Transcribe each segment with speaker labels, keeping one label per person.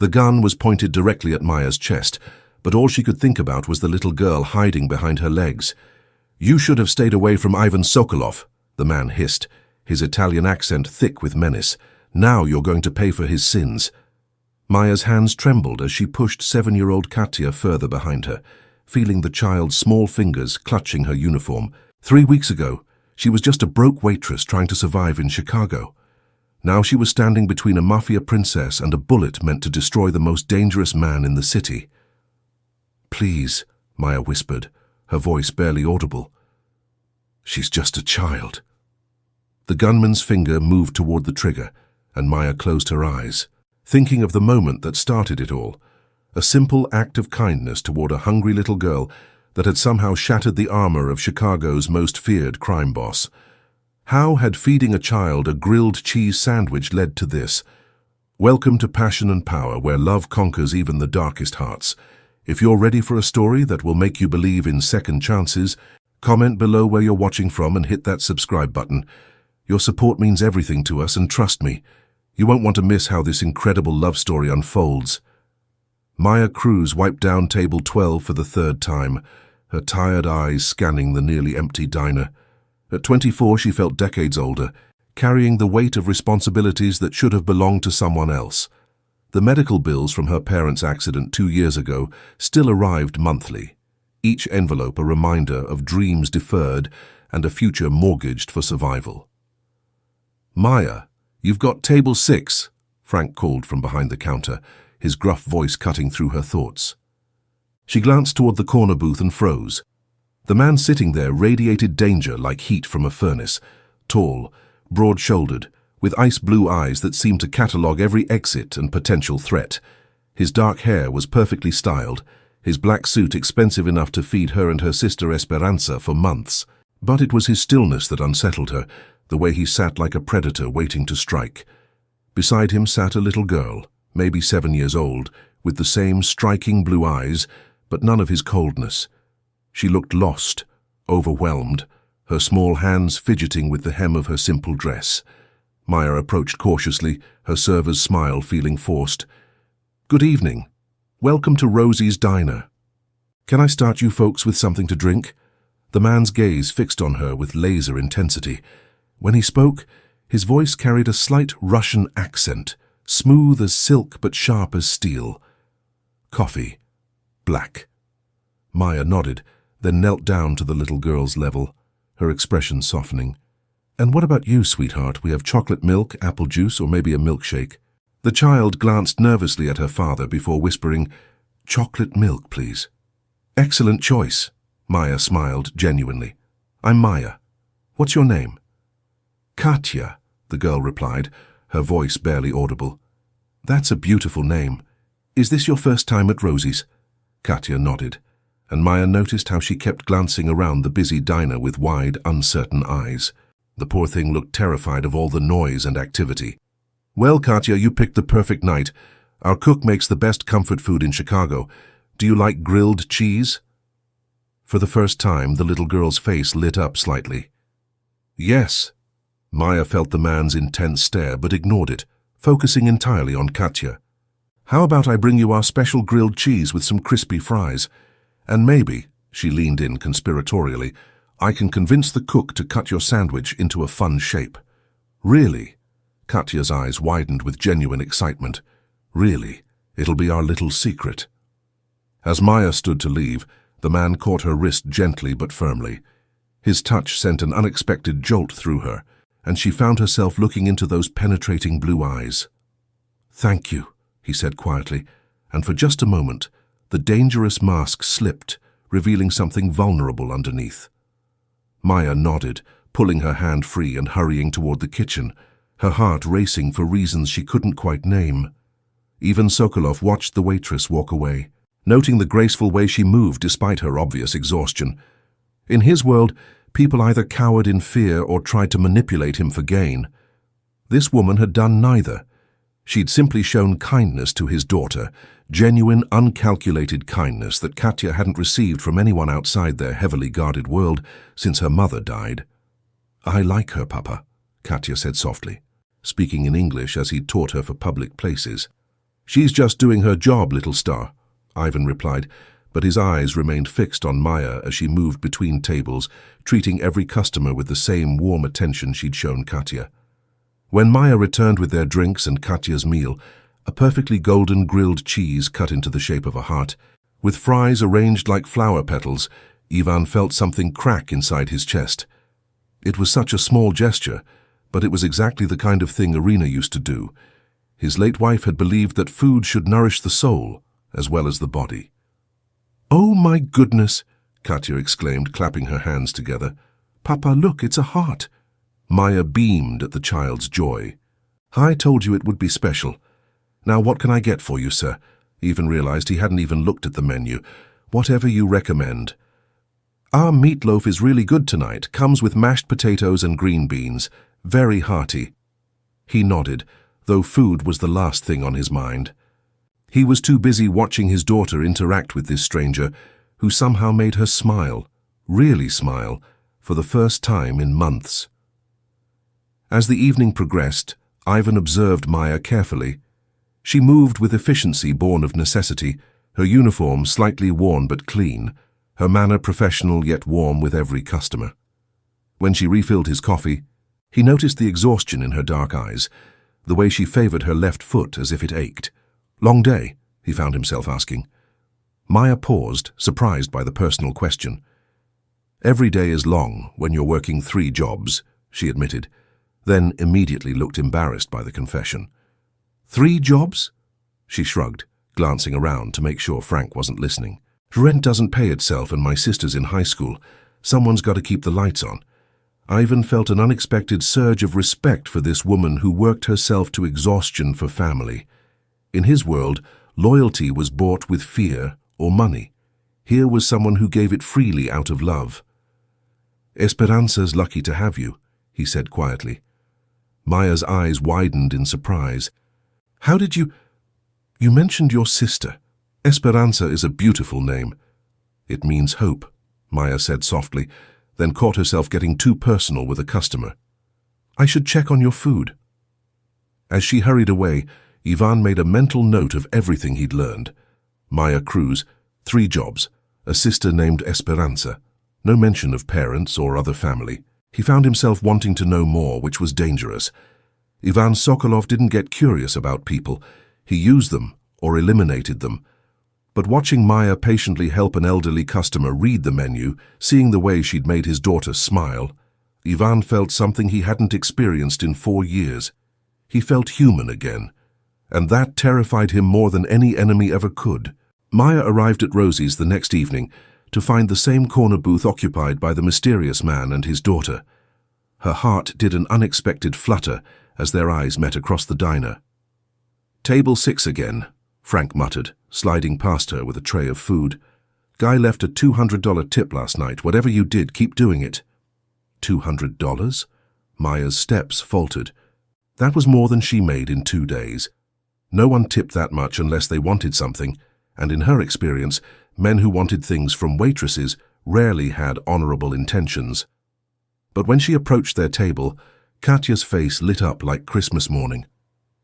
Speaker 1: The gun was pointed directly at Maya's chest, but all she could think about was the little girl hiding behind her legs. "You should have stayed away from Ivan Sokolov," the man hissed, his Italian accent thick with menace. "Now you're going to pay for his sins." Maya's hands trembled as she pushed 7-year-old Katya further behind her, feeling the child's small fingers clutching her uniform. 3 weeks ago, she was just a broke waitress trying to survive in Chicago. Now she was standing between a Mafia princess and a bullet meant to destroy the most dangerous man in the city. "Please," Maya whispered, her voice barely audible. "She's just a child." The gunman's finger moved toward the trigger, and Maya closed her eyes, thinking of the moment that started it all, a simple act of kindness toward a hungry little girl that had somehow shattered the armor of Chicago's most feared crime boss. How had feeding a child a grilled cheese sandwich led to this? Welcome to Passion and Power, where love conquers even the darkest hearts. If you're ready for a story that will make you believe in second chances, comment below where you're watching from and hit that subscribe button. Your support means everything to us, and trust me, you won't want to miss how this incredible love story unfolds. Maya Cruz wiped down table 12 for the 3rd time, her tired eyes scanning the nearly empty diner. At 24, she felt decades older, carrying the weight of responsibilities that should have belonged to someone else. The medical bills from her parents' accident 2 years ago still arrived monthly, each envelope a reminder of dreams deferred and a future mortgaged for survival. "Maya, you've got table 6, Frank called from behind the counter, his gruff voice cutting through her thoughts. She glanced toward the corner booth and froze. The man sitting there radiated danger like heat from a furnace, tall, broad-shouldered, with ice-blue eyes that seemed to catalogue every exit and potential threat. His dark hair was perfectly styled, his black suit expensive enough to feed her and her sister Esperanza for months. But it was his stillness that unsettled her, the way he sat like a predator waiting to strike. Beside him sat a little girl, maybe 7 years old, with the same striking blue eyes, but none of his coldness. She looked lost, overwhelmed, her small hands fidgeting with the hem of her simple dress. Maya approached cautiously, her server's smile feeling forced. "Good evening. Welcome to Rosie's Diner. Can I start you folks with something to drink?" The man's gaze fixed on her with laser intensity. When he spoke, his voice carried a slight Russian accent, smooth as silk but sharp as steel. "Coffee. Black." Maya nodded, then knelt down to the little girl's level, her expression softening. "And what about you, sweetheart? We have chocolate milk, apple juice, or maybe a milkshake?" The child glanced nervously at her father before whispering, "Chocolate milk, please." "Excellent choice." Maya smiled genuinely. "I'm Maya. What's your name?" "Katya," the girl replied, her voice barely audible. "That's a beautiful name. Is this your first time at Rosie's?" Katya nodded, and Maya noticed how she kept glancing around the busy diner with wide, uncertain eyes. The poor thing looked terrified of all the noise and activity. "Well, Katya, you picked the perfect night. Our cook makes the best comfort food in Chicago. Do you like grilled cheese?" For the first time, the little girl's face lit up slightly. "Yes." Maya felt the man's intense stare but ignored it, focusing entirely on Katya. "How about I bring you our special grilled cheese with some crispy fries? And maybe," she leaned in conspiratorially, "I can convince the cook to cut your sandwich into a fun shape." "Really?" Katya's eyes widened with genuine excitement. "Really? It'll be our little secret." As Maya stood to leave, the man caught her wrist gently but firmly. His touch sent an unexpected jolt through her, and she found herself looking into those penetrating blue eyes. "Thank you," he said quietly, and for just a moment, the dangerous mask slipped, revealing something vulnerable underneath. Maya nodded, pulling her hand free and hurrying toward the kitchen, her heart racing for reasons she couldn't quite name. Even Sokolov watched the waitress walk away, noting the graceful way she moved despite her obvious exhaustion. In his world, people either cowered in fear or tried to manipulate him for gain. This woman had done neither. She'd simply shown kindness to his daughter, genuine, uncalculated kindness that Katya hadn't received from anyone outside their heavily guarded world since her mother died. "I like her, Papa," Katya said softly, speaking in English as he'd taught her for public places. "She's just doing her job, little star," Ivan replied, but his eyes remained fixed on Maya as she moved between tables, treating every customer with the same warm attention she'd shown Katya. When Maya returned with their drinks and Katya's meal, a perfectly golden grilled cheese cut into the shape of a heart, with fries arranged like flower petals, Ivan felt something crack inside his chest. It was such a small gesture, but it was exactly the kind of thing Irina used to do. His late wife had believed that food should nourish the soul as well as the body. "Oh my goodness," Katya exclaimed, clapping her hands together. "Papa, look, it's a heart." Maya beamed at the child's joy. "I told you it would be special. Now what can I get for you, sir?" Ivan realized he hadn't even looked at the menu. "Whatever you recommend." "Our meatloaf is really good tonight. Comes with mashed potatoes and green beans. Very hearty." He nodded, though food was the last thing on his mind. He was too busy watching his daughter interact with this stranger, who somehow made her smile, really smile, for the first time in months. As the evening progressed, Ivan observed Maya carefully. She moved with efficiency born of necessity, her uniform slightly worn but clean, her manner professional yet warm with every customer. When she refilled his coffee, he noticed the exhaustion in her dark eyes, the way she favored her left foot as if it ached. "Long day?" he found himself asking. Maya paused, surprised by the personal question. "Every day is long when you're working 3 jobs, she admitted, then immediately looked embarrassed by the confession. "3 jobs?" She shrugged, glancing around to make sure Frank wasn't listening. "Rent doesn't pay itself and my sister's in high school. Someone's got to keep the lights on." Ivan felt an unexpected surge of respect for this woman who worked herself to exhaustion for family. In his world, loyalty was bought with fear or money. Here was someone who gave it freely out of love. "Esperanza's lucky to have you," he said quietly. Maya's eyes widened in surprise. "How did you... You mentioned your sister. Esperanza is a beautiful name." "It means hope," Maya said softly, then caught herself getting too personal with a customer. "I should check on your food." As she hurried away, Ivan made a mental note of everything he'd learned. Maya Cruz, 3 jobs, a sister named Esperanza, no mention of parents or other family. He found himself wanting to know more, which was dangerous. Ivan Sokolov didn't get curious about people. He used them or eliminated them. But watching Maya patiently help an elderly customer read the menu, seeing the way she'd made his daughter smile, Ivan felt something he hadn't experienced in 4 years. He felt human again, and that terrified him more than any enemy ever could. Maya arrived at Rosie's the next evening to find the same corner booth occupied by the mysterious man and his daughter. Her heart did an unexpected flutter as their eyes met across the diner. "Table 6 again," Frank muttered, sliding past her with a tray of food. "Guy left a $200 tip last night. Whatever you did, keep doing it." $200? Maya's steps faltered. That was more than she made in 2 days. No one tipped that much unless they wanted something, and in her experience, men who wanted things from waitresses rarely had honorable intentions. But when she approached their table, Katya's face lit up like Christmas morning.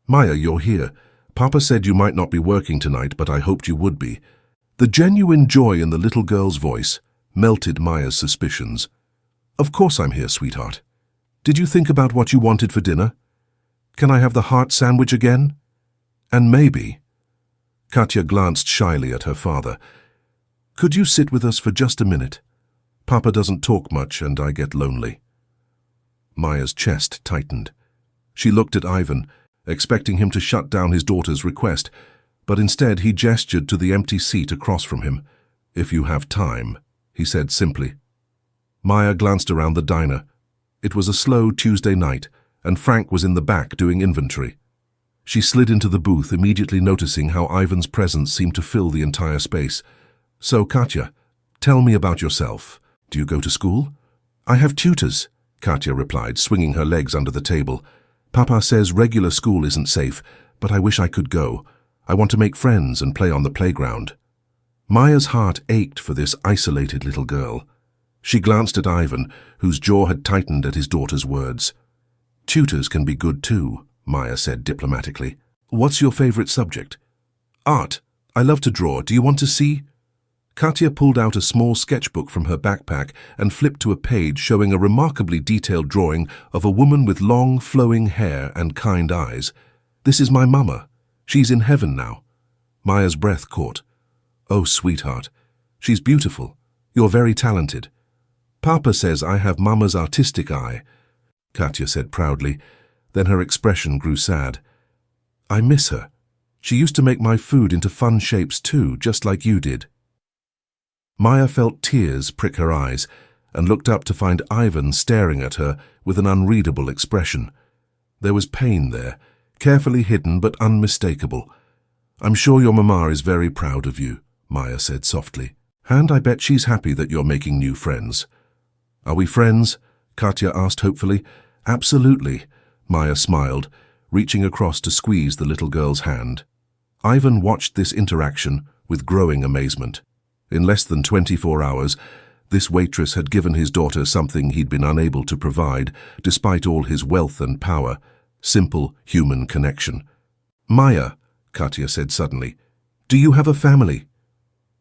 Speaker 1: "Maya, you're here. Papa said you might not be working tonight, but I hoped you would be." The genuine joy in the little girl's voice melted Maya's suspicions. "Of course I'm here, sweetheart. Did you think about what you wanted for dinner? Can I have the heart sandwich again? And maybe..." Katya glanced shyly at her father. "Could you sit with us for just a minute? Papa doesn't talk much and I get lonely." Maya's chest tightened. She looked at Ivan, expecting him to shut down his daughter's request, but instead he gestured to the empty seat across from him. "If you have time," he said simply. Maya glanced around the diner. It was a slow Tuesday night, and Frank was in the back doing inventory. She slid into the booth, immediately noticing how Ivan's presence seemed to fill the entire space. "So, Katya, tell me about yourself. Do you go to school?" "I have tutors," Katya replied, swinging her legs under the table. "Papa says regular school isn't safe, but I wish I could go. I want to make friends and play on the playground." Maya's heart ached for this isolated little girl. She glanced at Ivan, whose jaw had tightened at his daughter's words. "Tutors can be good too," Maya said diplomatically. "What's your favorite subject? Art. I love to draw. Do you want to see? Katya pulled out a small sketchbook from her backpack and flipped to a page showing a remarkably detailed drawing of a woman with long, flowing hair and kind eyes. This is my mama. She's in heaven now. Maya's breath caught. Oh, sweetheart. She's beautiful. You're very talented. Papa says I have Mama's artistic eye, Katya said proudly. Then her expression grew sad. I miss her. She used to make my food into fun shapes too, just like you did. Maya felt tears prick her eyes and looked up to find Ivan staring at her with an unreadable expression. There was pain there, carefully hidden but unmistakable. I'm sure your mama is very proud of you, Maya said softly. And I bet she's happy that you're making new friends. Are we friends? Katya asked hopefully. Absolutely, Maya smiled, reaching across to squeeze the little girl's hand. Ivan watched this interaction with growing amazement. In less than 24 hours, this waitress had given his daughter something he'd been unable to provide, despite all his wealth and power: simple human connection. Maya, Katya said suddenly, do you have a family?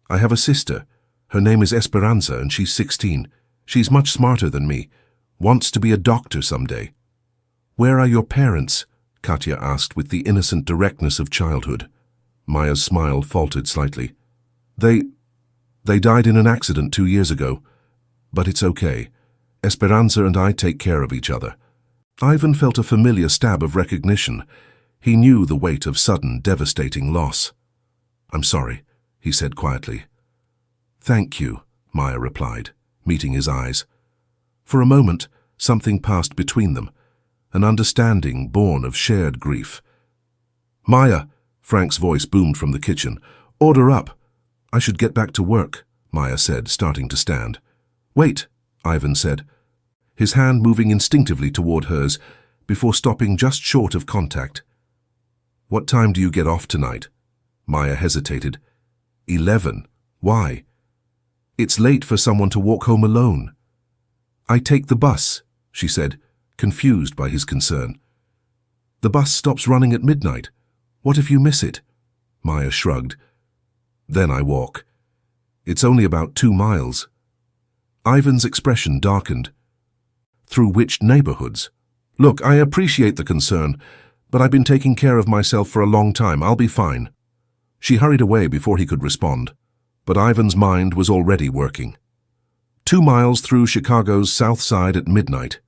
Speaker 1: I have a sister. Her name is Esperanza and she's 16. She's much smarter than me. Wants to be a doctor someday. Where are your parents? Katya asked with the innocent directness of childhood. Maya's smile faltered slightly. They died in an accident 2 years ago. But it's okay. Esperanza and I take care of each other. Ivan felt a familiar stab of recognition. He knew the weight of sudden, devastating loss. I'm sorry, he said quietly. Thank you, Maya replied, meeting his eyes. For a moment, something passed between them, an understanding born of shared grief. Maya, Frank's voice boomed from the kitchen. Order up. I should get back to work, Maya said, starting to stand. Wait, Ivan said, his hand moving instinctively toward hers before stopping just short of contact. What time do you get off tonight? Maya hesitated. 11. Why? It's late for someone to walk home alone. I take the bus, she said, confused by his concern. The bus stops running at midnight. What if you miss it? Maya shrugged. Then I walk. It's only about 2 miles. Ivan's expression darkened. Through which neighborhoods? Look, I appreciate the concern, but I've been taking care of myself for a long time. I'll be fine. She hurried away before he could respond, but Ivan's mind was already working. 2 miles through Chicago's South Side at midnight.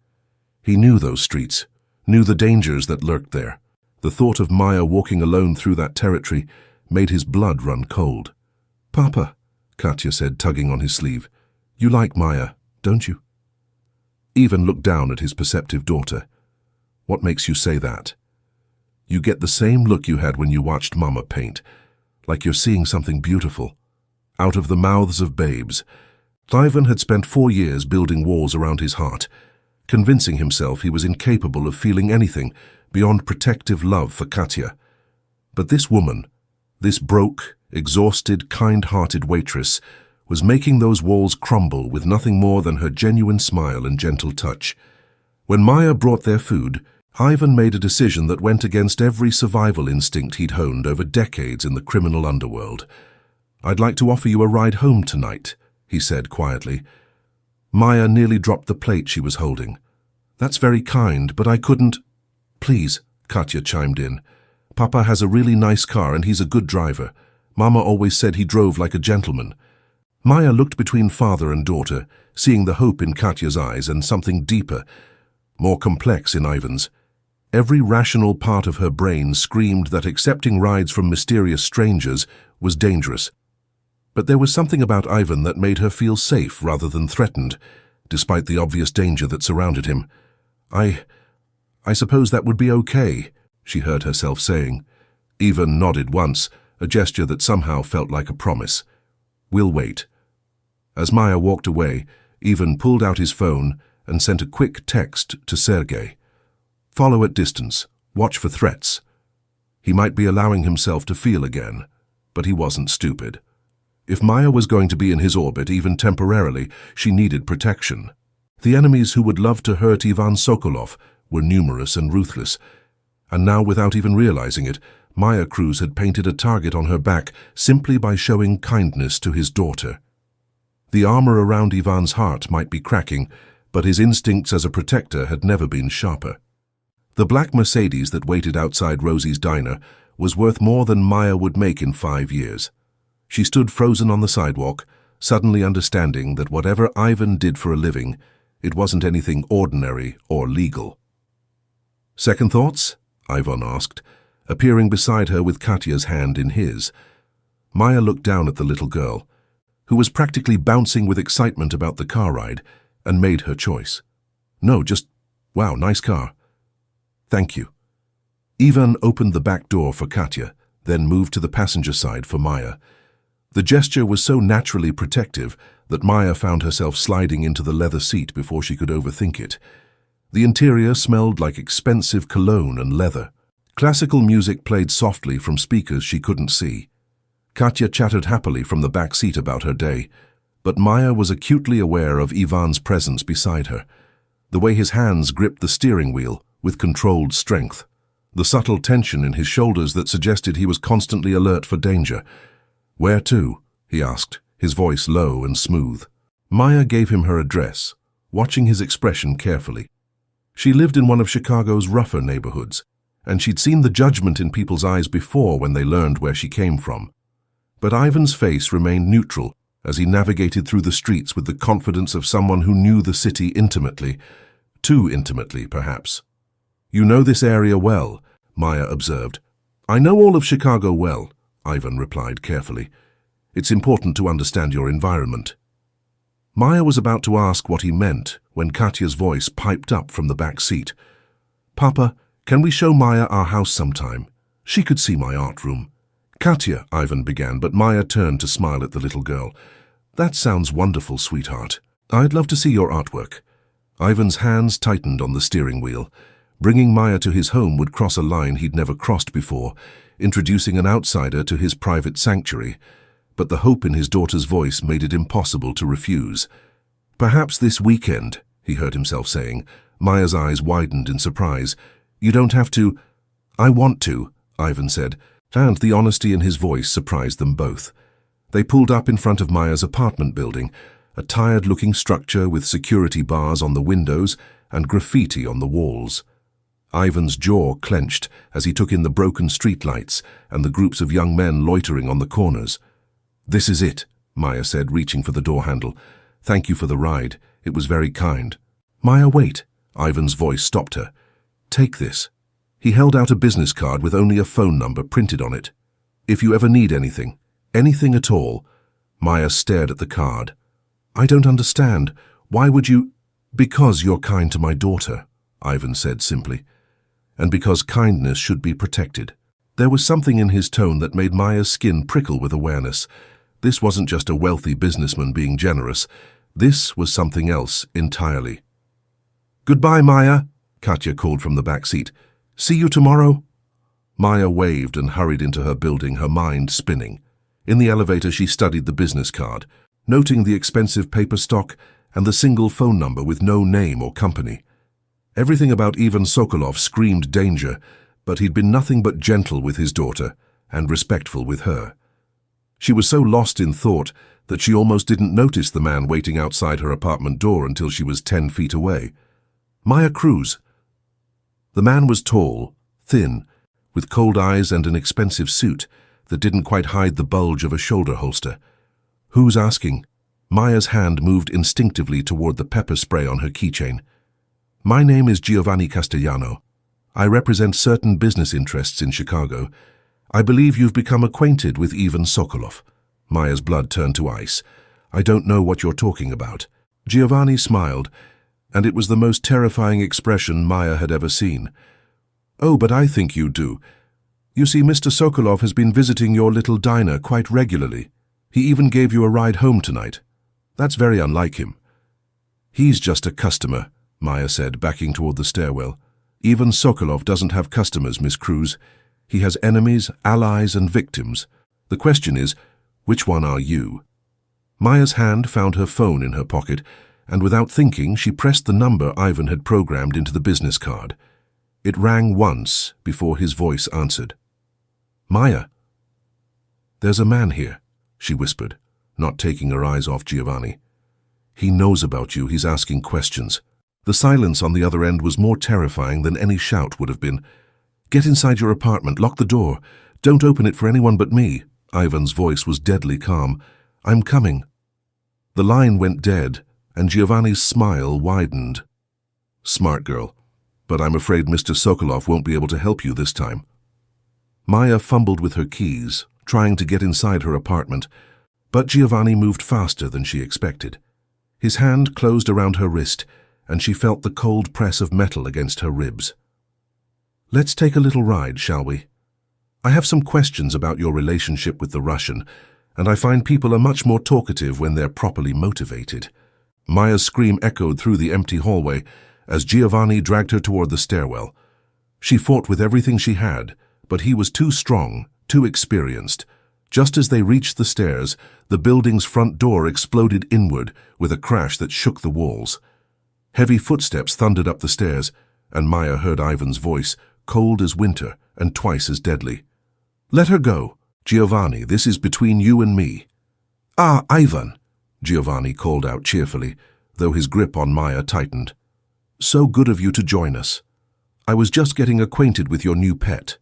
Speaker 1: He knew those streets, knew the dangers that lurked there. The thought of Maya walking alone through that territory made his blood run cold. Papa, Katya said, tugging on his sleeve, you like Maya, don't you? Ivan looked down at his perceptive daughter. What makes you say that? You get the same look you had when you watched Mama paint, like you're seeing something beautiful. Out of the mouths of babes. Ivan had spent 4 years building walls around his heart, convincing himself he was incapable of feeling anything beyond protective love for Katya. But this woman, this broke, exhausted, kind-hearted waitress, was making those walls crumble with nothing more than her genuine smile and gentle touch. When Maya brought their food, Ivan made a decision that went against every survival instinct he'd honed over decades in the criminal underworld. I'd like to offer you a ride home tonight, he said quietly. Maya nearly dropped the plate she was holding. That's very kind, but I couldn't. Please, Katya chimed in. Papa has a really nice car and he's a good driver. Mama always said he drove like a gentleman. Maya looked between father and daughter, seeing the hope in Katya's eyes and something deeper, more complex in Ivan's. Every rational part of her brain screamed that accepting rides from mysterious strangers was dangerous. But there was something about Ivan that made her feel safe rather than threatened, despite the obvious danger that surrounded him. I suppose that would be okay, she heard herself saying. Ivan nodded once, a gesture that somehow felt like a promise. We'll wait. As Maya walked away, Ivan pulled out his phone and sent a quick text to Sergei. Follow at distance. Watch for threats. He might be allowing himself to feel again, but he wasn't stupid. If Maya was going to be in his orbit, even temporarily, she needed protection. The enemies who would love to hurt Ivan Sokolov were numerous and ruthless, and now, without even realizing it, Maya Cruz had painted a target on her back simply by showing kindness to his daughter. The armor around Ivan's heart might be cracking, but his instincts as a protector had never been sharper. The black Mercedes that waited outside Rosie's diner was worth more than Maya would make in 5 years. She stood frozen on the sidewalk, suddenly understanding that whatever Ivan did for a living, it wasn't anything ordinary or legal. "Second thoughts?" Ivan asked, appearing beside her with Katya's hand in his. Maya looked down at the little girl, who was practically bouncing with excitement about the car ride, and made her choice. "No, just, wow, nice car." "Thank you." Ivan opened the back door for Katya, then moved to the passenger side for Maya. The gesture was so naturally protective that Maya found herself sliding into the leather seat before she could overthink it. The interior smelled like expensive cologne and leather. Classical music played softly from speakers she couldn't see. Katya chattered happily from the back seat about her day, but Maya was acutely aware of Ivan's presence beside her, the way his hands gripped the steering wheel with controlled strength, the subtle tension in his shoulders that suggested he was constantly alert for danger. "Where to?" he asked, his voice low and smooth. Maya gave him her address, watching his expression carefully. She lived in one of Chicago's rougher neighborhoods, and she'd seen the judgment in people's eyes before when they learned where she came from. But Ivan's face remained neutral as he navigated through the streets with the confidence of someone who knew the city intimately, too intimately, perhaps. "You know this area well," Maya observed. "I know all of Chicago well," Ivan replied carefully. "It's important to understand your environment." Maya was about to ask what he meant when Katya's voice piped up from the back seat. "Papa, can we show Maya our house sometime? She could see my art room." "Katya," Ivan began, but Maya turned to smile at the little girl. "That sounds wonderful, sweetheart. I'd love to see your artwork." Ivan's hands tightened on the steering wheel. Bringing Maya to his home would cross a line he'd never crossed before, introducing an outsider to his private sanctuary. But the hope in his daughter's voice made it impossible to refuse. "Perhaps this weekend," he heard himself saying. Maya's eyes widened in surprise. "You don't have to." "I want to," Ivan said, and the honesty in his voice surprised them both. They pulled up in front of Maya's apartment building, a tired-looking structure with security bars on the windows and graffiti on the walls. Ivan's jaw clenched as he took in the broken streetlights and the groups of young men loitering on the corners. "This is it," Maya said, reaching for the door handle. "Thank you for the ride. It was very kind." "Maya, wait." Ivan's voice stopped her. "Take this." He held out a business card with only a phone number printed on it. "If you ever need anything at all." Maya stared at the card. "I don't understand. Why would you—" "Because you're kind to my daughter," Ivan said simply. "And because kindness should be protected." There was something in his tone that made Maya's skin prickle with awareness. This wasn't just a wealthy businessman being generous. This was something else entirely. "Goodbye, Maya," Katya called from the back seat. "See you tomorrow." Maya waved and hurried into her building, her mind spinning. In the elevator, she studied the business card, noting the expensive paper stock and the single phone number with no name or company. Everything about Ivan Sokolov screamed danger, but he'd been nothing but gentle with his daughter and respectful with her. She was so lost in thought that she almost didn't notice the man waiting outside her apartment door until she was 10 feet away. "Maya Cruz." The man was tall, thin, with cold eyes and an expensive suit that didn't quite hide the bulge of a shoulder holster. "Who's asking?" Maya's hand moved instinctively toward the pepper spray on her keychain. "My name is Giovanni Castellano. I represent certain business interests in Chicago. I believe you've become acquainted with Ivan Sokolov." Maya's blood turned to ice. "I don't know what you're talking about." Giovanni smiled, and it was the most terrifying expression Maya had ever seen. "Oh, but I think you do. You see, Mr. Sokolov has been visiting your little diner quite regularly. He even gave you a ride home tonight. That's very unlike him." "He's just a customer," Maya said, backing toward the stairwell. "Ivan Sokolov doesn't have customers, Miss Cruz. He has enemies, allies, and victims. The question is, which one are you?" Maya's hand found her phone in her pocket, and without thinking, she pressed the number Ivan had programmed into the business card. It rang once before his voice answered. Maya! There's a man here, she whispered, not taking her eyes off Giovanni. He knows about you, he's asking questions. The silence on the other end was more terrifying than any shout would have been. Get inside your apartment, lock the door. Don't open it for anyone but me. Ivan's voice was deadly calm. I'm coming. The line went dead, and Giovanni's smile widened. Smart girl, but I'm afraid Mr. Sokolov won't be able to help you this time. Maya fumbled with her keys, trying to get inside her apartment, but Giovanni moved faster than she expected. His hand closed around her wrist, and she felt the cold press of metal against her ribs. Let's take a little ride, shall we? I have some questions about your relationship with the Russian, and I find people are much more talkative when they're properly motivated. Maya's scream echoed through the empty hallway as Giovanni dragged her toward the stairwell. She fought with everything she had, but he was too strong, too experienced. Just as they reached the stairs, the building's front door exploded inward with a crash that shook the walls. Heavy footsteps thundered up the stairs, and Maya heard Ivan's voice, cold as winter and twice as deadly. Let her go. Giovanni, this is between you and me. Ah, Ivan, Giovanni called out cheerfully, though his grip on Maya tightened. So good of you to join us. I was just getting acquainted with your new pet.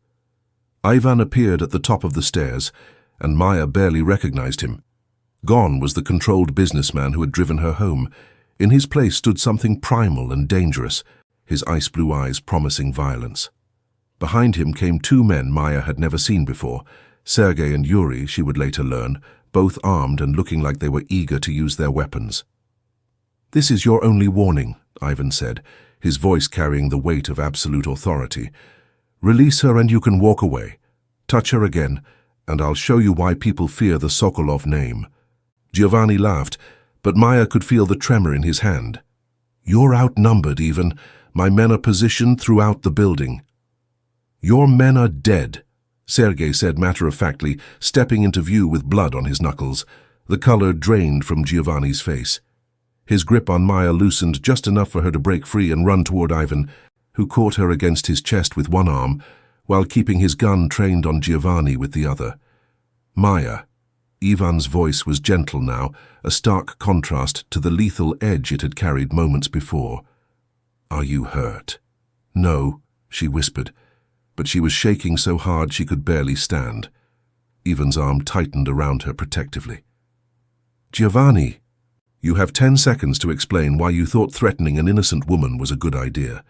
Speaker 1: Ivan appeared at the top of the stairs, and Maya barely recognized him. Gone was the controlled businessman who had driven her home. In his place stood something primal and dangerous, his ice-blue eyes promising violence. Behind him came two men Maya had never seen before, Sergei and Yuri, she would later learn, both armed and looking like they were eager to use their weapons. This is your only warning, Ivan said, his voice carrying the weight of absolute authority. Release her and you can walk away. Touch her again, and I'll show you why people fear the Sokolov name. Giovanni laughed, but Maya could feel the tremor in his hand. You're outnumbered, Ivan. My men are positioned throughout the building. Your men are dead, Sergei said matter-of-factly, stepping into view with blood on his knuckles. The color drained from Giovanni's face. His grip on Maya loosened just enough for her to break free and run toward Ivan, who caught her against his chest with one arm, while keeping his gun trained on Giovanni with the other. Maya. Ivan's voice was gentle now, a stark contrast to the lethal edge it had carried moments before. Are you hurt? No, she whispered, but she was shaking so hard she could barely stand. Ivan's arm tightened around her protectively. Giovanni, you have 10 seconds to explain why you thought threatening an innocent woman was a good idea.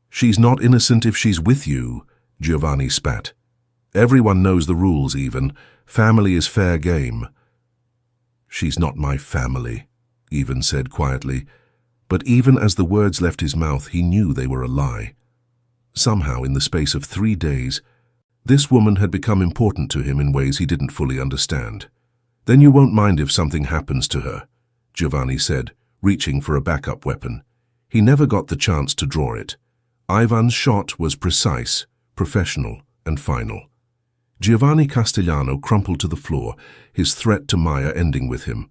Speaker 1: She's not innocent if she's with you, Giovanni spat. Everyone knows the rules, Ivan. Family is fair game. She's not my family, Ivan said quietly, but even as the words left his mouth, he knew they were a lie. Somehow, in the space of 3 days, this woman had become important to him in ways he didn't fully understand. Then you won't mind if something happens to her, Giovanni said, reaching for a backup weapon. He never got the chance to draw it. Ivan's shot was precise, professional, and final. Giovanni Castellano crumpled to the floor, his threat to Maya ending with him.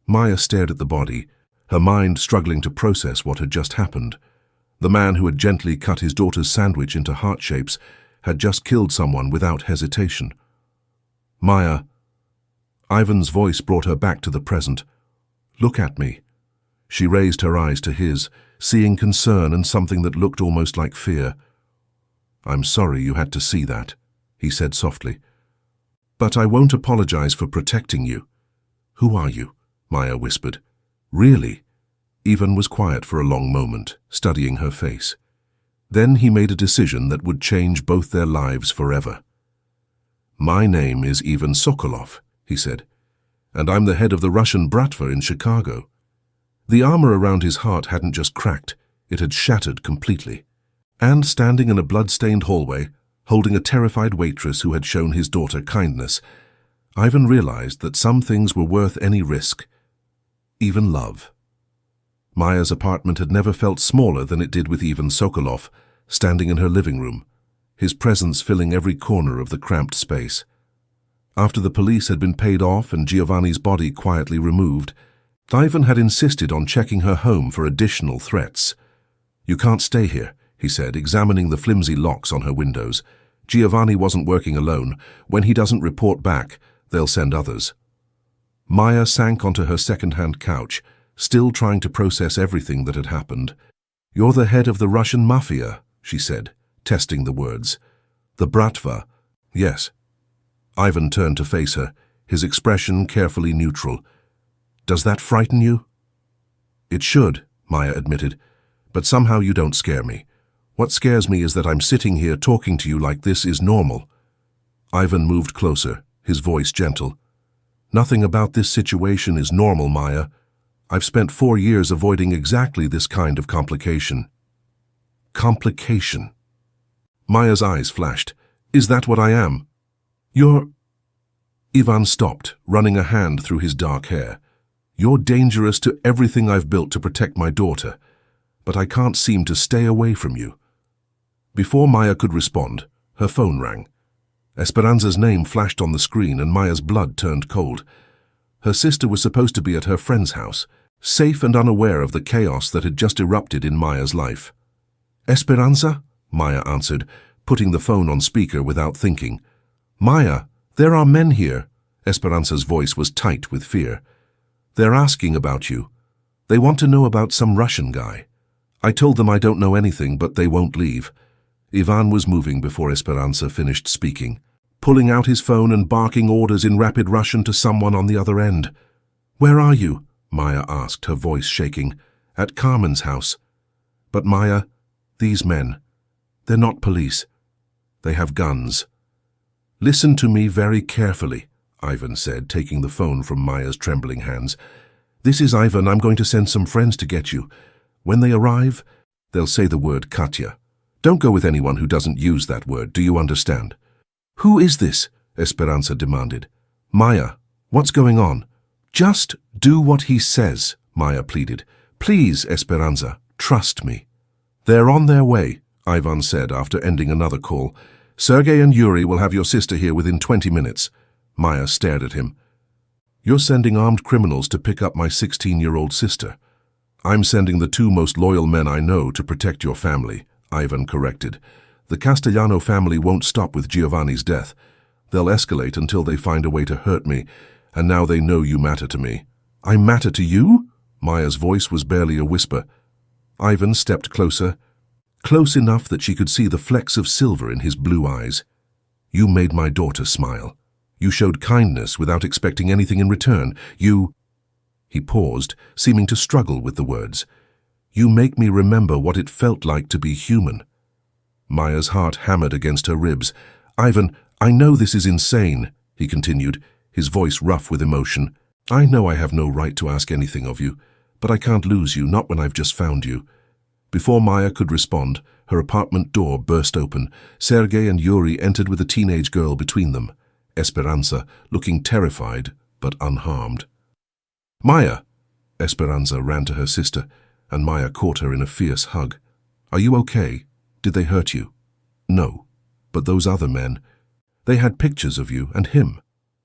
Speaker 1: Maya stared at the body, her mind struggling to process what had just happened. The man who had gently cut his daughter's sandwich into heart shapes had just killed someone without hesitation. Maya. Ivan's voice brought her back to the present. Look at me. She raised her eyes to his, seeing concern and something that looked almost like fear. I'm sorry you had to see that, he said softly. But I won't apologize for protecting you. Who are you? Maya whispered. Really? Ivan was quiet for a long moment, studying her face. Then he made a decision that would change both their lives forever. My name is Ivan Sokolov, he said, and I'm the head of the Russian Bratva in Chicago. The armor around his heart hadn't just cracked, it had shattered completely. And standing in a blood-stained hallway, holding a terrified waitress who had shown his daughter kindness, Ivan realized that some things were worth any risk, even love. Maya's apartment had never felt smaller than it did with Ivan Sokolov, standing in her living room, his presence filling every corner of the cramped space. After the police had been paid off and Giovanni's body quietly removed, Ivan had insisted on checking her home for additional threats. You can't stay here, he said, examining the flimsy locks on her windows. Giovanni wasn't working alone. When he doesn't report back, they'll send others. Maya sank onto her second-hand couch, still trying to process everything that had happened. "You're the head of the Russian Mafia," she said, testing the words. "The Bratva." "Yes." Ivan turned to face her, his expression carefully neutral. "Does that frighten you?" "It should," Maya admitted, "but somehow you don't scare me. What scares me is that I'm sitting here talking to you like this is normal." Ivan moved closer, his voice gentle. "Nothing about this situation is normal, Maya. I've spent 4 years avoiding exactly this kind of complication." "Complication?" Maya's eyes flashed. "Is that what I am?" "You're—" Ivan stopped, running a hand through his dark hair. "You're dangerous to everything I've built to protect my daughter, but I can't seem to stay away from you." Before Maya could respond, her phone rang. Esperanza's name flashed on the screen and Maya's blood turned cold. Her sister was supposed to be at her friend's house, safe and unaware of the chaos that had just erupted in Maya's life. "Esperanza?" Maya answered, putting the phone on speaker without thinking. "Maya, there are men here." Esperanza's voice was tight with fear. "They're asking about you. They want to know about some Russian guy. I told them I don't know anything, but they won't leave." Ivan was moving before Esperanza finished speaking, pulling out his phone and barking orders in rapid Russian to someone on the other end. "Where are you?" Maya asked, her voice shaking. "At Carmen's house." "But Maya, these men, they're not police. They have guns." "Listen to me very carefully," Ivan said, taking the phone from Maya's trembling hands. "This is Ivan. I'm going to send some friends to get you. When they arrive, they'll say the word Katya. Don't go with anyone who doesn't use that word, do you understand?" "Who is this?" Esperanza demanded. "Maya, what's going on?" "Just do what he says," Maya pleaded. "Please, Esperanza, trust me." "They're on their way," Ivan said after ending another call. "Sergei and Yuri will have your sister here within 20 minutes. Maya stared at him. "You're sending armed criminals to pick up my 16-year-old sister." "I'm sending the 2 most loyal men I know to protect your family," Ivan corrected. "The Castellano family won't stop with Giovanni's death. They'll escalate until they find a way to hurt me, and now they know you matter to me." "I matter to you?" Maya's voice was barely a whisper. Ivan stepped closer, close enough that she could see the flecks of silver in his blue eyes. "You made my daughter smile. You showed kindness without expecting anything in return. You—" He paused, seeming to struggle with the words. "You make me remember what it felt like to be human." Maya's heart hammered against her ribs. "Ivan, I know this is insane," he continued, his voice rough with emotion. "I know I have no right to ask anything of you, but I can't lose you, not when I've just found you." Before Maya could respond, her apartment door burst open. Sergei and Yuri entered with a teenage girl between them, Esperanza looking terrified but unharmed. "Maya!" Esperanza ran to her sister, and Maya caught her in a fierce hug. "Are you okay? Did they hurt you?" "No, but those other men, they had pictures of you and him."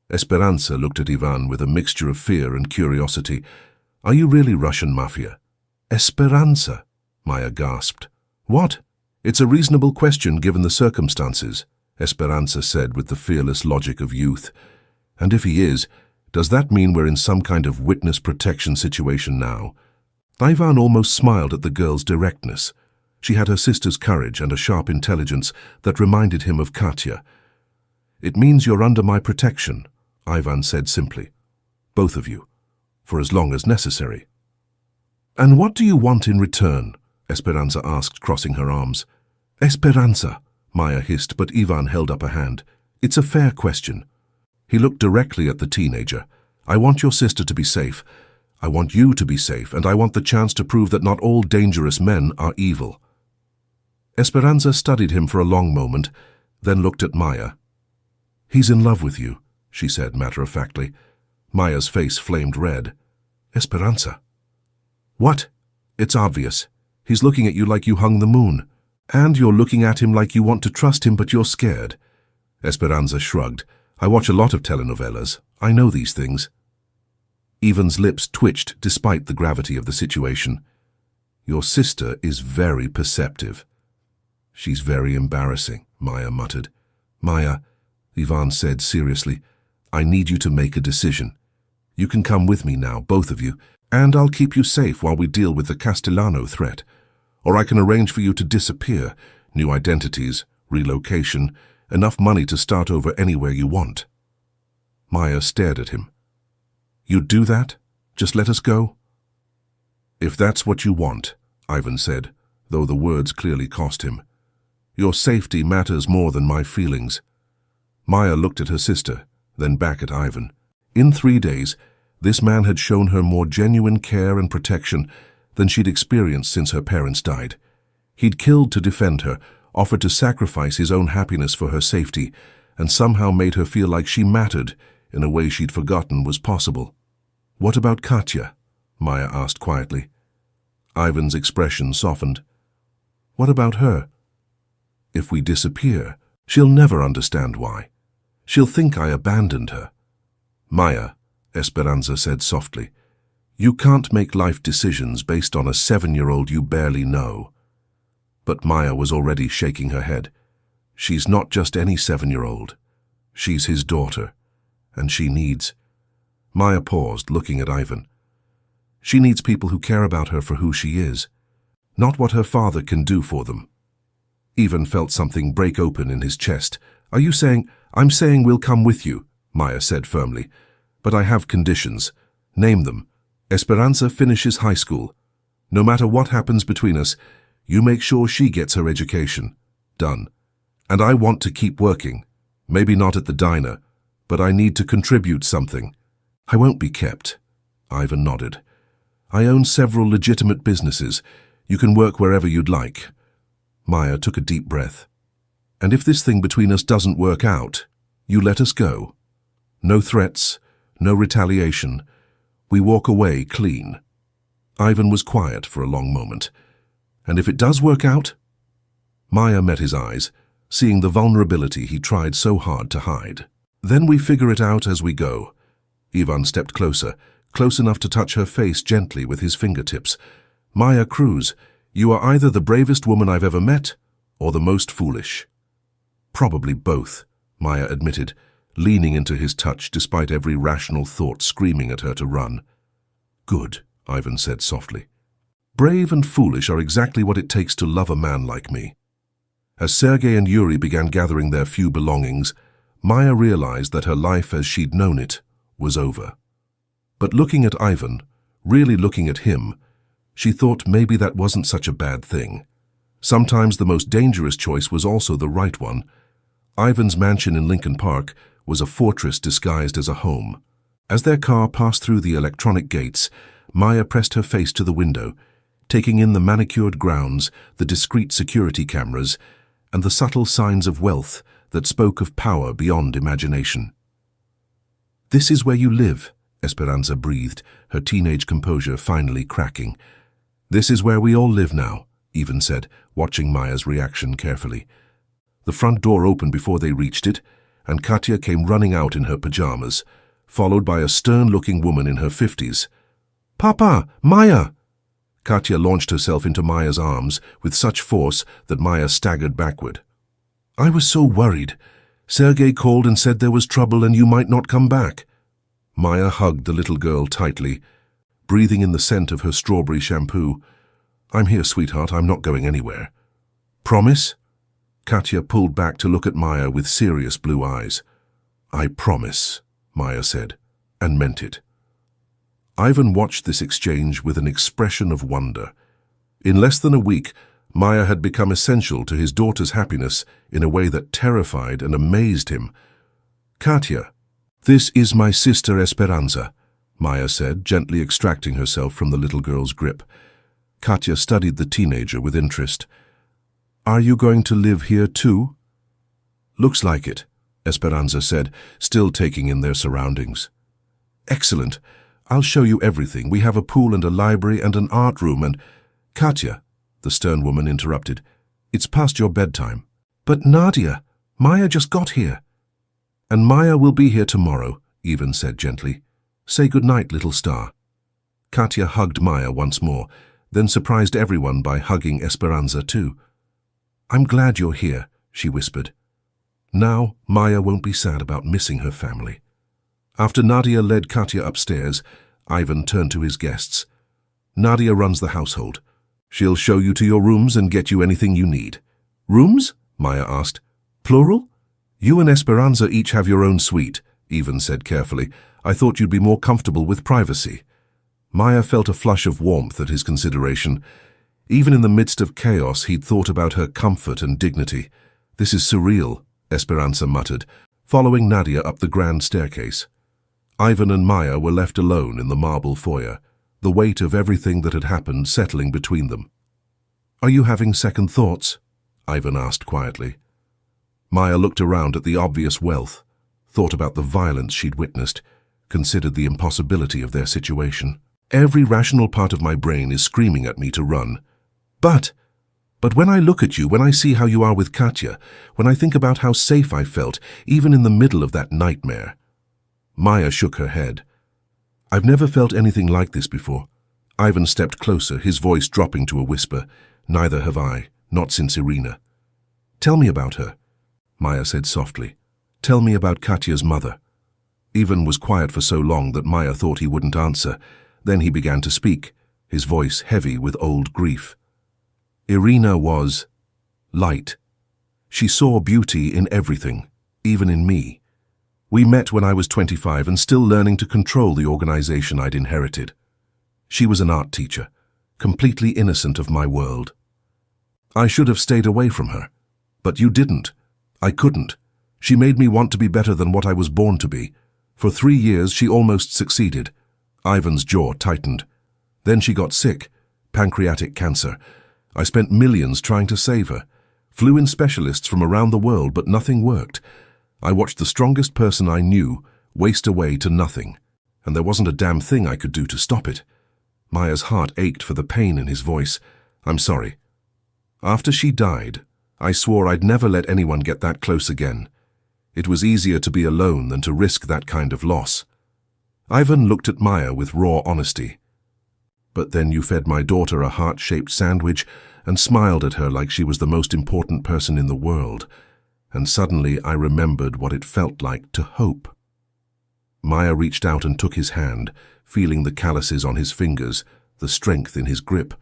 Speaker 1: Esperanza looked at Ivan with a mixture of fear and curiosity. "Are you really Russian Mafia?" "Esperanza," Maya gasped. "What?" "It's a reasonable question given the circumstances," Esperanza said with the fearless logic of youth. "And if he is, does that mean we're in some kind of witness protection situation now?" Ivan almost smiled at the girl's directness. She had her sister's courage and a sharp intelligence that reminded him of Katya. "It means you're under my protection," Ivan said simply. "Both of you, for as long as necessary." "And what do you want in return?" Esperanza asked, crossing her arms. "Esperanza," Maya hissed, but Ivan held up a hand. "It's a fair question." He looked directly at the teenager. "I want your sister to be safe. I want you to be safe, and I want the chance to prove that not all dangerous men are evil." Esperanza studied him for a long moment, then looked at Maya. "He's in love with you," she said matter-of-factly. Maya's face flamed red. "Esperanza." "What?" "It's obvious. He's looking at you like you hung the moon. And you're looking at him like you want to trust him, but you're scared." Esperanza shrugged. "I watch a lot of telenovelas. I know these things." Ivan's lips twitched despite the gravity of the situation. "Your sister is very perceptive." "She's very embarrassing," Maya muttered. Maya, Ivan said seriously, I need you to make a decision. You can come with me now, both of you, and I'll keep you safe while we deal with the Castellano threat. Or I can arrange for you to disappear, new identities, relocation, enough money to start over anywhere you want. Maya stared at him. You'd do that? Just let us go? If that's what you want, Ivan said, though the words clearly cost him. Your safety matters more than my feelings. Maya looked at her sister, then back at Ivan. In 3 days, this man had shown her more genuine care and protection than she'd experienced since her parents died. He'd killed to defend her, offered to sacrifice his own happiness for her safety, and somehow made her feel like she mattered in a way she'd forgotten was possible. What about Katya? Maya asked quietly. Ivan's expression softened. What about her? If we disappear, she'll never understand why. She'll think I abandoned her. Maya, Esperanza said softly, you can't make life decisions based on a 7-year-old you barely know. But Maya was already shaking her head. She's not just any 7-year-old. She's his daughter, and she needs... Maya paused, looking at Ivan. She needs people who care about her for who she is, not what her father can do for them. Ivan felt something break open in his chest. Are you saying... I'm saying we'll come with you, Maya said firmly. But I have conditions. Name them. Esperanza finishes high school. No matter what happens between us, you make sure she gets her education. Done. And I want to keep working. Maybe not at the diner, but I need to contribute something. I won't be kept. Ivan nodded. I own several legitimate businesses. You can work wherever you'd like. Maya took a deep breath. And if this thing between us doesn't work out, you let us go. No threats, no retaliation. We walk away clean. Ivan was quiet for a long moment. And if it does work out? Maya met his eyes, seeing the vulnerability he tried so hard to hide. Then we figure it out as we go. Ivan stepped closer, close enough to touch her face gently with his fingertips. Maya Cruz, you are either the bravest woman I've ever met, or the most foolish. Probably both, Maya admitted, leaning into his touch despite every rational thought screaming at her to run. Good, Ivan said softly. Brave and foolish are exactly what it takes to love a man like me. As Sergei and Yuri began gathering their few belongings, Maya realized that her life as she'd known it was over. But looking at Ivan, really looking at him, she thought maybe that wasn't such a bad thing. Sometimes the most dangerous choice was also the right one. Ivan's mansion in Lincoln Park was a fortress disguised as a home. As their car passed through the electronic gates, Maya pressed her face to the window, taking in the manicured grounds, the discreet security cameras, and the subtle signs of wealth that spoke of power beyond imagination. This is where you live, Esperanza breathed, her teenage composure finally cracking. This is where we all live now, Ivan said, watching Maya's reaction carefully. The front door opened before they reached it, and Katya came running out in her pajamas, followed by a stern-looking woman in her 50s. Papa! Maya! Katya launched herself into Maya's arms with such force that Maya staggered backward. I was so worried. Sergei called and said there was trouble and you might not come back. Maya hugged the little girl tightly, breathing in the scent of her strawberry shampoo. I'm here, sweetheart. I'm not going anywhere. Promise? Katya pulled back to look at Maya with serious blue eyes. I promise, Maya said, and meant it. Ivan watched this exchange with an expression of wonder. In less than a week, Maya had become essential to his daughter's happiness in a way that terrified and amazed him. Katya, this is my sister Esperanza, Maya said, gently extracting herself from the little girl's grip. Katya studied the teenager with interest. Are you going to live here too? Looks like it, Esperanza said, still taking in their surroundings. Excellent. I'll show you everything. We have a pool and a library and an art room and... Katya, the stern woman interrupted. It's past your bedtime. But Nadia, Maya just got here. And Maya will be here tomorrow, Ivan said gently. Say good night, little star. Katya hugged Maya once more, then surprised everyone by hugging Esperanza too. I'm glad you're here, she whispered. Now, Maya won't be sad about missing her family. After Nadia led Katya upstairs, Ivan turned to his guests. Nadia runs the household. She'll show you to your rooms and get you anything you need. Rooms? Maya asked. Plural? You and Esperanza each have your own suite, Ivan said carefully. I thought you'd be more comfortable with privacy. Maya felt a flush of warmth at his consideration. Even in the midst of chaos, he'd thought about her comfort and dignity. This is surreal, Esperanza muttered, following Nadia up the grand staircase. Ivan and Maya were left alone in the marble foyer, the weight of everything that had happened settling between them. Are you having second thoughts? Ivan asked quietly. Maya looked around at the obvious wealth, thought about the violence she'd witnessed, considered the impossibility of their situation. Every rational part of my brain is screaming at me to run. But when I look at you, when I see how you are with Katya, when I think about how safe I felt, even in the middle of that nightmare. Maya shook her head. I've never felt anything like this before. Ivan stepped closer, his voice dropping to a whisper. Neither have I, not since Irina. Tell me about her, Maya said softly. Tell me about Katya's mother. Ivan was quiet for so long that Maya thought he wouldn't answer. Then he began to speak, his voice heavy with old grief. Irina was light. She saw beauty in everything, even in me. We met when I was 25 and still learning to control the organization I'd inherited. She was an art teacher, completely innocent of my world. I should have stayed away from her, but you didn't. I couldn't. She made me want to be better than what I was born to be. For 3 years, she almost succeeded. Ivan's jaw tightened. Then she got sick, pancreatic cancer. I spent millions trying to save her. Flew in specialists from around the world, but nothing worked. I watched the strongest person I knew waste away to nothing, and there wasn't a damn thing I could do to stop it. Maya's heart ached for the pain in his voice. I'm sorry. After she died, I swore I'd never let anyone get that close again. It was easier to be alone than to risk that kind of loss. Ivan looked at Maya with raw honesty. But then you fed my daughter a heart-shaped sandwich and smiled at her like she was the most important person in the world. And suddenly I remembered what it felt like to hope. Maya reached out and took his hand, feeling the calluses on his fingers, the strength in his grip.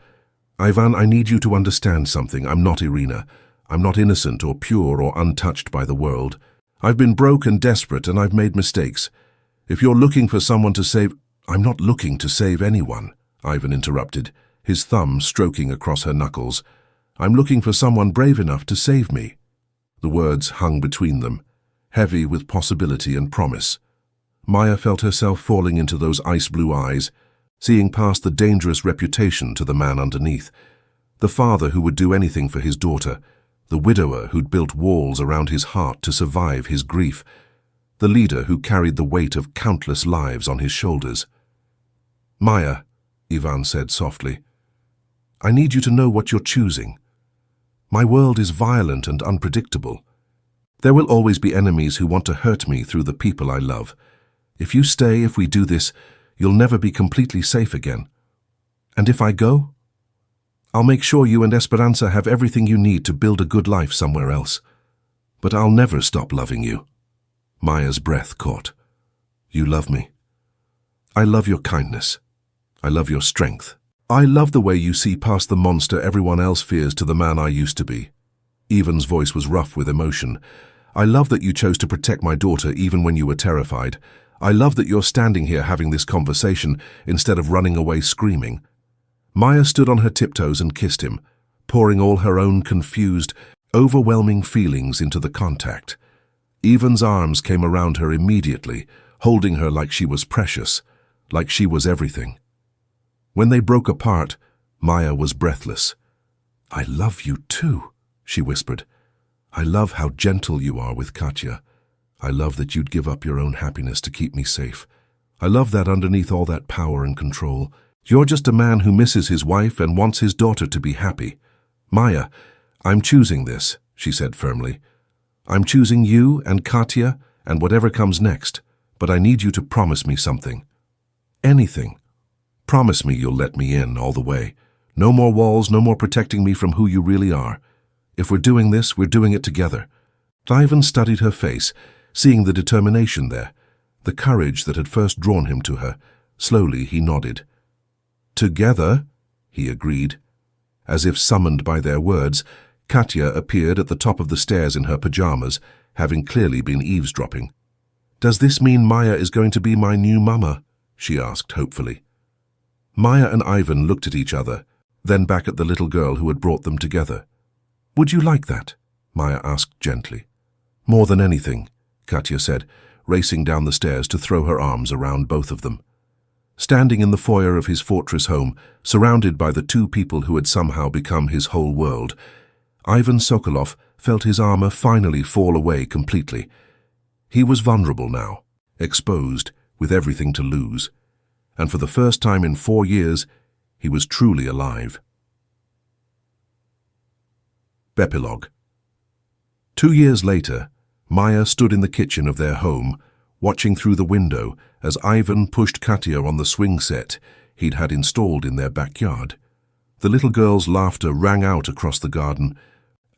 Speaker 1: Ivan, I need you to understand something. I'm not Irina. I'm not innocent or pure or untouched by the world. I've been broke and desperate, and I've made mistakes. If you're looking for someone to save... I'm not looking to save anyone, Ivan interrupted, his thumb stroking across her knuckles. I'm looking for someone brave enough to save me. The words hung between them, heavy with possibility and promise. Maya felt herself falling into those ice-blue eyes, seeing past the dangerous reputation to the man underneath. The father who would do anything for his daughter, the widower who'd built walls around his heart to survive his grief, the leader who carried the weight of countless lives on his shoulders. Maya, Ivan said softly, I need you to know what you're choosing. My world is violent and unpredictable. There will always be enemies who want to hurt me through the people I love. If you stay, if we do this, you'll never be completely safe again. And if I go, I'll make sure you and Esperanza have everything you need to build a good life somewhere else. But I'll never stop loving you. Maya's breath caught. You love me. I love your kindness. I love your strength. I love the way you see past the monster everyone else fears to the man I used to be. Ivan's voice was rough with emotion. I love that you chose to protect my daughter even when you were terrified. I love that you're standing here having this conversation instead of running away screaming. Maya stood on her tiptoes and kissed him, pouring all her own confused, overwhelming feelings into the contact. Ivan's arms came around her immediately, holding her like she was precious, like she was everything. When they broke apart, Maya was breathless. I love you too, she whispered. I love how gentle you are with Katya. I love that you'd give up your own happiness to keep me safe. I love that underneath all that power and control, you're just a man who misses his wife and wants his daughter to be happy. Maya, I'm choosing this, she said firmly. I'm choosing you and Katya and whatever comes next, but I need you to promise me something. Anything. Promise me you'll let me in all the way. No more walls, no more protecting me from who you really are. If we're doing this, we're doing it together. Ivan studied her face, seeing the determination there, the courage that had first drawn him to her. Slowly he nodded. "Together," he agreed. As if summoned by their words, Katya appeared at the top of the stairs in her pajamas, having clearly been eavesdropping. "Does this mean Maya is going to be my new mama?" she asked hopefully. Maya and Ivan looked at each other, then back at the little girl who had brought them together. "Would you like that?" Maya asked gently. "More than anything," Katya said, racing down the stairs to throw her arms around both of them. Standing in the foyer of his fortress home, surrounded by the two people who had somehow become his whole world, Ivan Sokolov felt his armor finally fall away completely. He was vulnerable now, exposed, with everything to lose. And for the first time in 4 years, he was truly alive. Epilogue. 2 years later, Maya stood in the kitchen of their home, watching through the window as Ivan pushed Katya on the swing set he'd had installed in their backyard. The little girl's laughter rang out across the garden,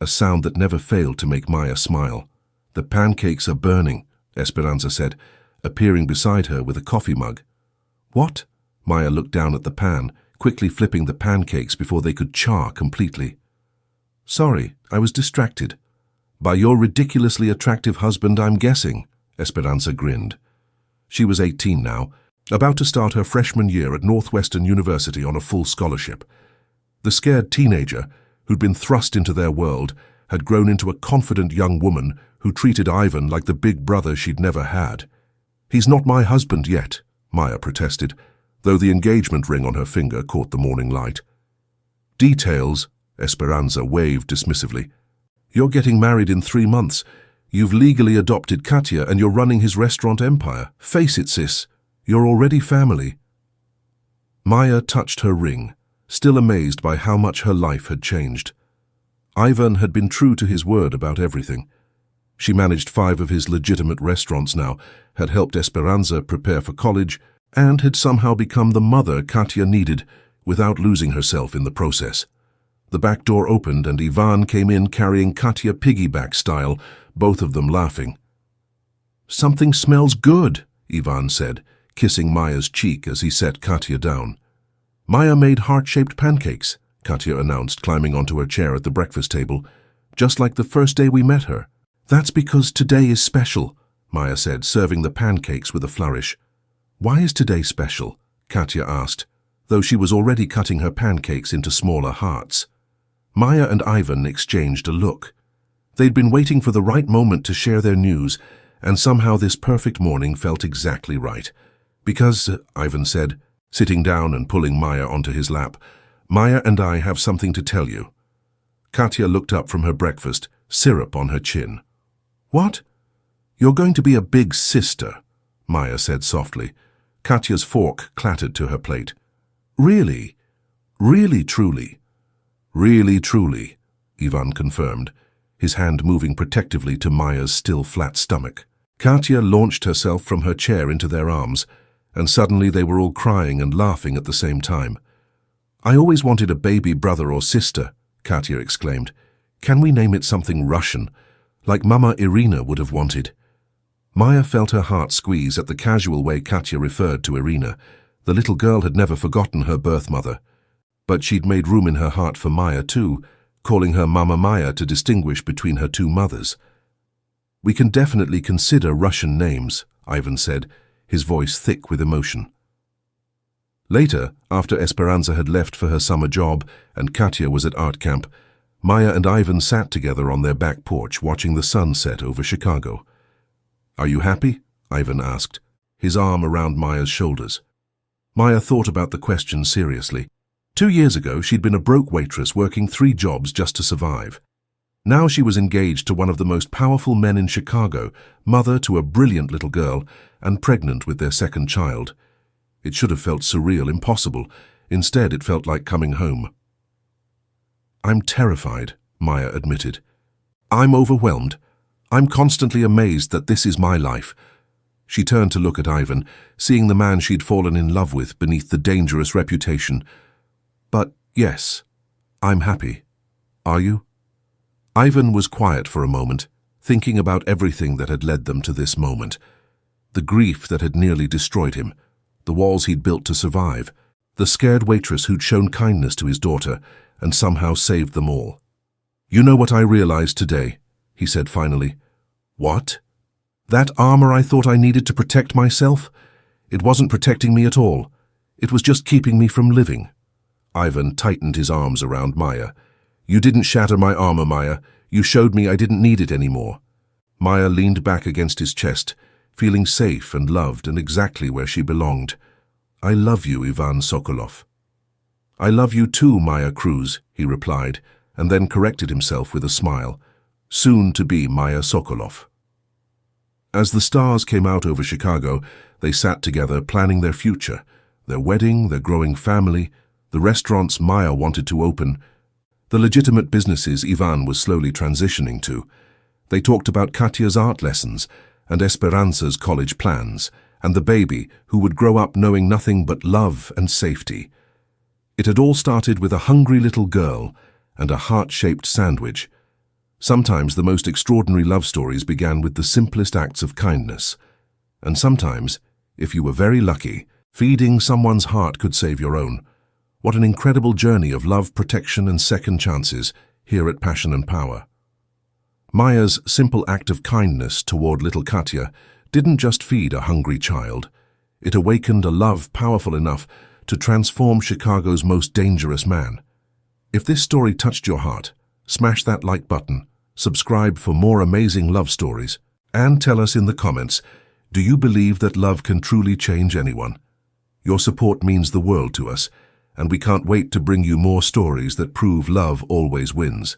Speaker 1: a sound that never failed to make Maya smile. "The pancakes are burning," Esperanza said, appearing beside her with a coffee mug. "What?" Maya looked down at the pan, quickly flipping the pancakes before they could char completely. "Sorry, I was distracted." "By your ridiculously attractive husband, I'm guessing," Esperanza grinned. She was 18 now, about to start her freshman year at Northwestern University on a full scholarship. The scared teenager, who'd been thrust into their world, had grown into a confident young woman who treated Ivan like the big brother she'd never had. "He's not my husband yet," Maya protested, though the engagement ring on her finger caught the morning light. "Details," Esperanza waved dismissively. "You're getting married in 3 months. You've legally adopted Katya and you're running his restaurant empire. Face it, sis, you're already family." Maya touched her ring, still amazed by how much her life had changed. Ivan had been true to his word about everything. She managed 5 of his legitimate restaurants now, had helped Esperanza prepare for college, and had somehow become the mother Katya needed without losing herself in the process. The back door opened and Ivan came in carrying Katya piggyback style, both of them laughing. "Something smells good," Ivan said, kissing Maya's cheek as he set Katya down. "Maya made heart-shaped pancakes," Katya announced, climbing onto her chair at the breakfast table, "just like the first day we met her." "That's because today is special," Maya said, serving the pancakes with a flourish. "Why is today special?" Katya asked, though she was already cutting her pancakes into smaller hearts. Maya and Ivan exchanged a look. They'd been waiting for the right moment to share their news, and somehow this perfect morning felt exactly right. "Because," Ivan said, sitting down and pulling Maya onto his lap, "Maya and I have something to tell you." Katya looked up from her breakfast, syrup on her chin. "What?" "You're going to be a big sister," Maya said softly. Katya's fork clattered to her plate. "Really? Really truly?" "Really truly," Ivan confirmed, his hand moving protectively to Maya's still flat stomach. Katya launched herself from her chair into their arms, and suddenly they were all crying and laughing at the same time. "I always wanted a baby brother or sister," Katya exclaimed. "Can we name it something Russian, like Mama Irina would have wanted?" Maya felt her heart squeeze at the casual way Katya referred to Irina. The little girl had never forgotten her birth mother. But she'd made room in her heart for Maya too, calling her Mama Maya to distinguish between her two mothers. "We can definitely consider Russian names," Ivan said, his voice thick with emotion. Later, after Esperanza had left for her summer job and Katya was at art camp, Maya and Ivan sat together on their back porch watching the sun set over Chicago. "Are you happy?" Ivan asked, his arm around Maya's shoulders. Maya thought about the question seriously. 2 years ago, she'd been a broke waitress working 3 jobs just to survive. Now she was engaged to one of the most powerful men in Chicago, mother to a brilliant little girl, and pregnant with their second child. It should have felt surreal, impossible. Instead, it felt like coming home. "I'm terrified," Maya admitted. "I'm overwhelmed. I'm constantly amazed that this is my life." She turned to look at Ivan, seeing the man she'd fallen in love with beneath the dangerous reputation. "But yes, I'm happy. Are you?" Ivan was quiet for a moment, thinking about everything that had led them to this moment. The grief that had nearly destroyed him, the walls he'd built to survive, the scared waitress who'd shown kindness to his daughter and somehow saved them all. "You know what I realized today," he said finally. "What?" "That armor I thought I needed to protect myself? It wasn't protecting me at all. It was just keeping me from living." Ivan tightened his arms around Maya. "You didn't shatter my armor, Maya. You showed me I didn't need it anymore." Maya leaned back against his chest, feeling safe and loved and exactly where she belonged. "I love you, Ivan Sokolov." "I love you too, Maya Cruz," he replied, and then corrected himself with a smile. Soon to be Maya Sokolov. As the stars came out over Chicago, they sat together planning their future, their wedding, their growing family, the restaurants Maya wanted to open, the legitimate businesses Ivan was slowly transitioning to. They talked about Katya's art lessons and Esperanza's college plans, and the baby who would grow up knowing nothing but love and safety. It had all started with a hungry little girl and a heart-shaped sandwich. Sometimes the most extraordinary love stories began with the simplest acts of kindness. And sometimes, if you were very lucky, feeding someone's heart could save your own. What an incredible journey of love, protection, and second chances here at Passion and Power. Maya's simple act of kindness toward little Katya didn't just feed a hungry child. It awakened a love powerful enough to transform Chicago's most dangerous man. If this story touched your heart, smash that like button, subscribe for more amazing love stories, and tell us in the comments, do you believe that love can truly change anyone? Your support means the world to us, and we can't wait to bring you more stories that prove love always wins.